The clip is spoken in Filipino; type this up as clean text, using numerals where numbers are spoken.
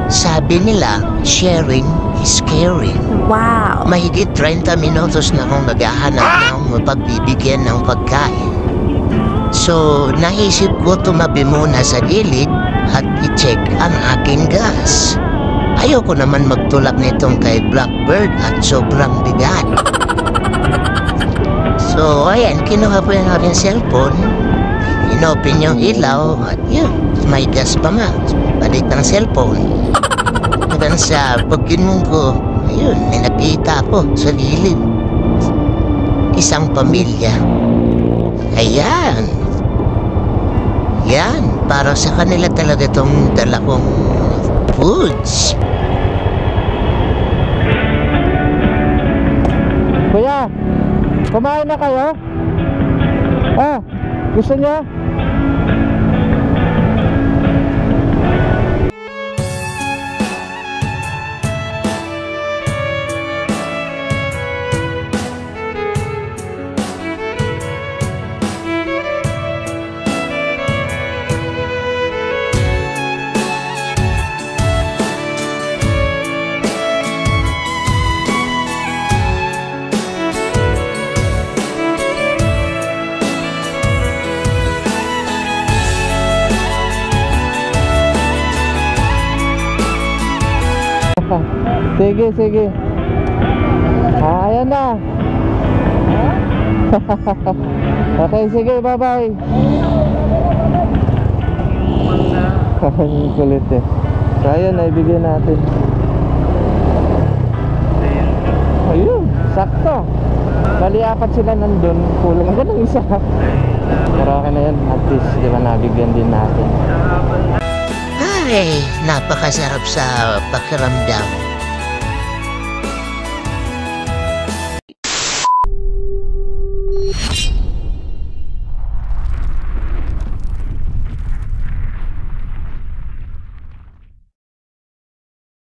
Sabi nila, sharing is caring. Wow. Mahigit 30 minutos na akong naghahanap ng mapagbibigyan ng pagkain. So, naisip ko tumabi muna sa gilid at i-check ang aking gas. Ayoko naman magtulak nitong kay Blackbird at sobrang bigat. So, ayan, kinuha ko yung aking cellphone. Inopen yung ilaw at yun, may gas pa nga. Balik ng cellphone. Hanggang sa pagkinong ko, ayun, may nakita ko sa gilid. Isang pamilya. Ayan. Yan, para sa kanila talaga itong dala kong foods. Kuya, kumain na kayo? Gusto niyo? Sige. Ayan na. Okay, sige, bye-bye. Ang kulit eh. So, ayan, naibigyan natin. Ayun, sakto. Bali, 4 sila nandun. Kulang ka ng isa. Pero okay na yun. At least, di ba, nabigyan din natin. Ay, napakasarap sa pakiramdam.